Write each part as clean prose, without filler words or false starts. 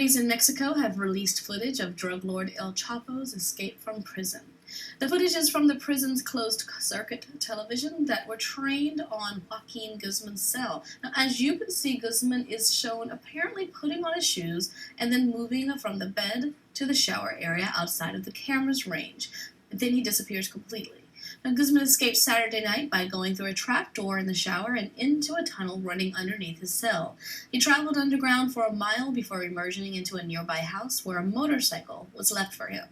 Authorities in Mexico have released footage of drug lord El Chapo's escape from prison. The footage is from the prison's closed-circuit television that were trained on Joaquin Guzman's cell. Now, as you can see, Guzman is shown apparently putting on his shoes and then moving from the bed to the shower area outside of the camera's range. Then he disappears completely. Now, Guzman escaped Saturday night by going through a trap door in the shower and into a tunnel running underneath his cell. He traveled underground for a mile before emerging into a nearby house where a motorcycle was left for him.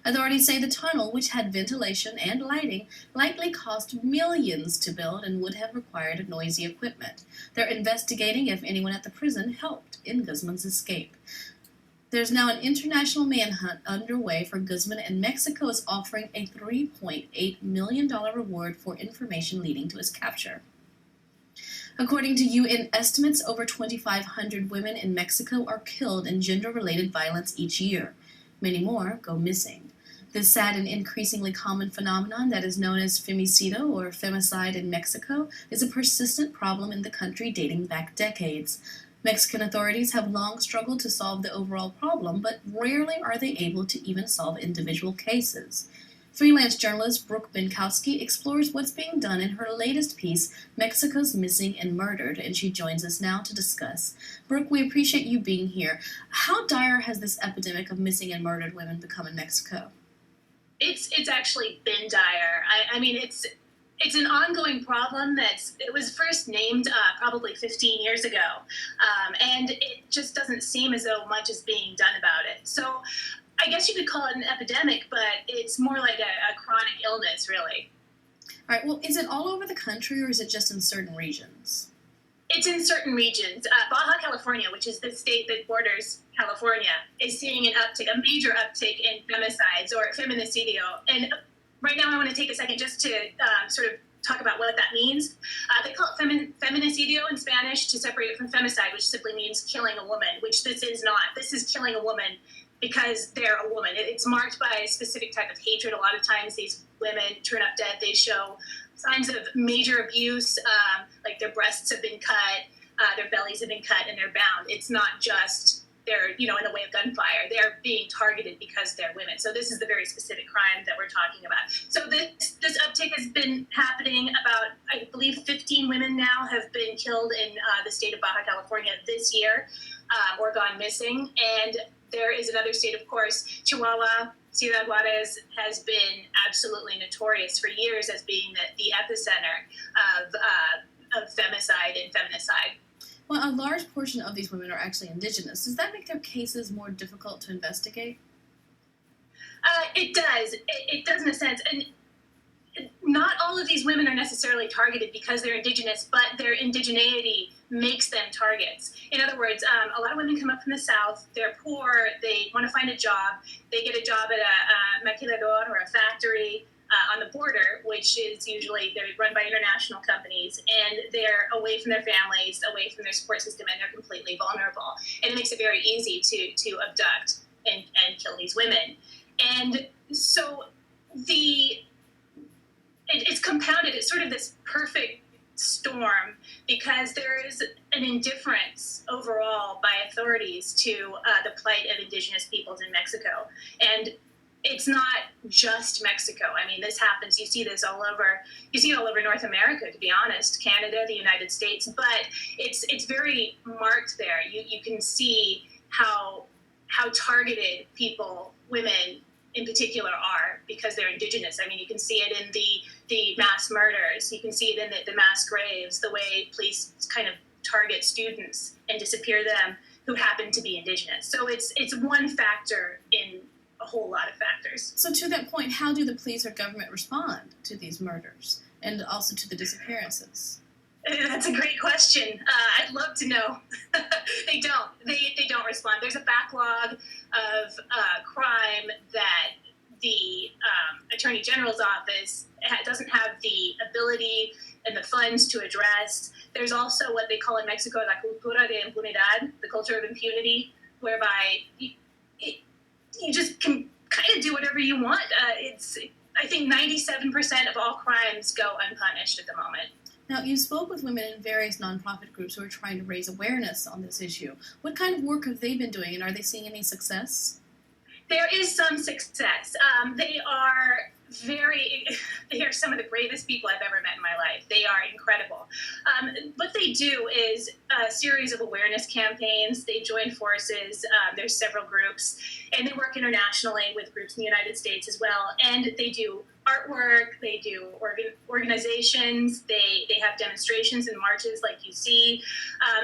Authorities say the tunnel, which had ventilation and lighting, likely cost millions to build and would have required noisy equipment. They're investigating if anyone at the prison helped in Guzman's escape. There's now an international manhunt underway for Guzman, and Mexico is offering a $3.8 million reward for information leading to his capture. According to UN estimates, over 2,500 women in Mexico are killed in gender-related violence each year. Many more go missing. This sad and increasingly common phenomenon that is known as femicidio, or femicide in Mexico, is a persistent problem in the country dating back decades. Mexican authorities have long struggled to solve the overall problem, but rarely are they able to even solve individual cases. Freelance journalist Brooke Binkowski explores what's being done in her latest piece, Mexico's Missing and Murdered, and she joins us now to discuss. Brooke, we appreciate you being here. How dire has this epidemic of missing and murdered women become in Mexico? It's actually been dire. I mean, it's an ongoing problem it was first named probably 15 years ago, and it just doesn't seem as though much is being done about it. So I guess you could call it an epidemic, but it's more like a chronic illness, really. All right, well, is it all over the country, or is it just in certain regions? It's in certain regions. Baja California, which is the state that borders California, is seeing a major uptick in femicides, or feminicidio. And right now I want to take a second just to sort of talk about what that means. They call it feminicidio in Spanish to separate it from femicide, which simply means killing a woman, which this is not. This is killing a woman because they're a woman. It's marked by a specific type of hatred. A lot of times these women turn up dead. They show signs of major abuse, like their breasts have been cut, their bellies have been cut, and they're bound. It's not just they're, in the way of gunfire. They're being targeted because they're women. So this is the very specific crime that we're talking about. So this uptick has been happening. About, I believe, 15 women now have been killed in the state of Baja California this year, or gone missing. And there is another state, of course, Chihuahua. Ciudad Juarez has been absolutely notorious for years as being the epicenter of femicide and feminicide. Well, a large portion of these women are actually indigenous. Does that make their cases more difficult to investigate? It does. It does in a sense. And not all of these women are necessarily targeted because they're indigenous, but their indigeneity makes them targets. In other words, a lot of women come up from the South, they're poor, they want to find a job, they get a job at a maquilador or a factory on the border, which is usually, they're run by international companies, and they're away from their families, away from their support system, and they're completely vulnerable. And it makes it very easy to abduct and kill these women. And so it's compounded. It's sort of this perfect storm because there is an indifference overall by authorities to the plight of indigenous peoples in Mexico. And it's not just Mexico. I mean, this happens. You see this all over. You see it all over North America, to be honest, Canada, the United States. But it's very marked there. You can see how targeted women in particular, are because they're indigenous. I mean, you can see it in the mass murders. You can see it in the mass graves. The way police kind of target students and disappear them who happen to be indigenous. So it's one factor in a whole lot of factors. So to that point, how do the police or government respond to these murders and also to the disappearances? That's a great question. I'd love to know. They don't. They don't respond. There's a backlog of crime that the Attorney General's office doesn't have the ability and the funds to address. There's also what they call in Mexico la cultura de impunidad, the culture of impunity, whereby you just can kind of do whatever you want. I think 97% of all crimes go unpunished at the moment. Now, you spoke with women in various nonprofit groups who are trying to raise awareness on this issue. What kind of work have they been doing, and are they seeing any success? There is some success. They are very, they are some of the bravest people I've ever met in my life. They are incredible. What they do is a series of awareness campaigns. They join forces. There's several groups, and they work internationally with groups in the United States as well. And they do artwork. They do organizations. They have demonstrations and marches like you see,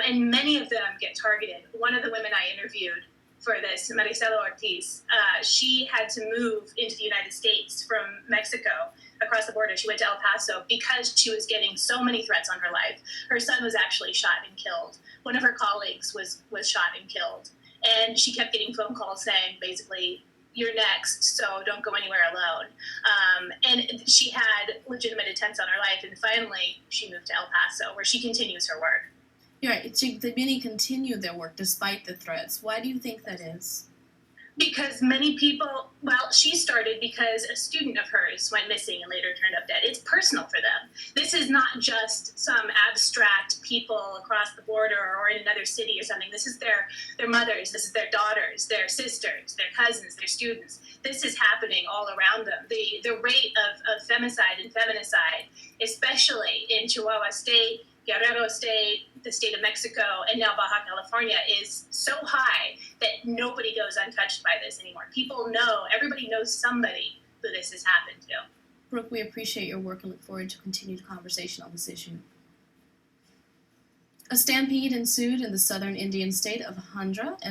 and many of them get targeted. One of the women I interviewed for this, Maricela Ortiz, she had to move into the United States from Mexico across the border. She went to El Paso because she was getting so many threats on her life. Her son was actually shot and killed. One of her colleagues was shot and killed. And she kept getting phone calls saying, basically, you're next, so don't go anywhere alone. And she had legitimate attempts on her life, and finally she moved to El Paso, where she continues her work. You're right. The many continue their work despite the threats. Why do you think that is? Because many people, well, she started because a student of hers went missing and later turned up dead. It's personal for them. This is not just some abstract people across the border or in another city or something. This is their mothers, this is their daughters, their sisters, their cousins, their students. This is happening all around them. The rate of femicide and feminicide, especially in Chihuahua State, Guerrero State, the state of Mexico, and now Baja California, is so high that nobody goes untouched by this anymore. People know, everybody knows somebody who this has happened to. Brooke, we appreciate your work and look forward to continued conversation on this issue. A stampede ensued in the southern Indian state of Andhra, and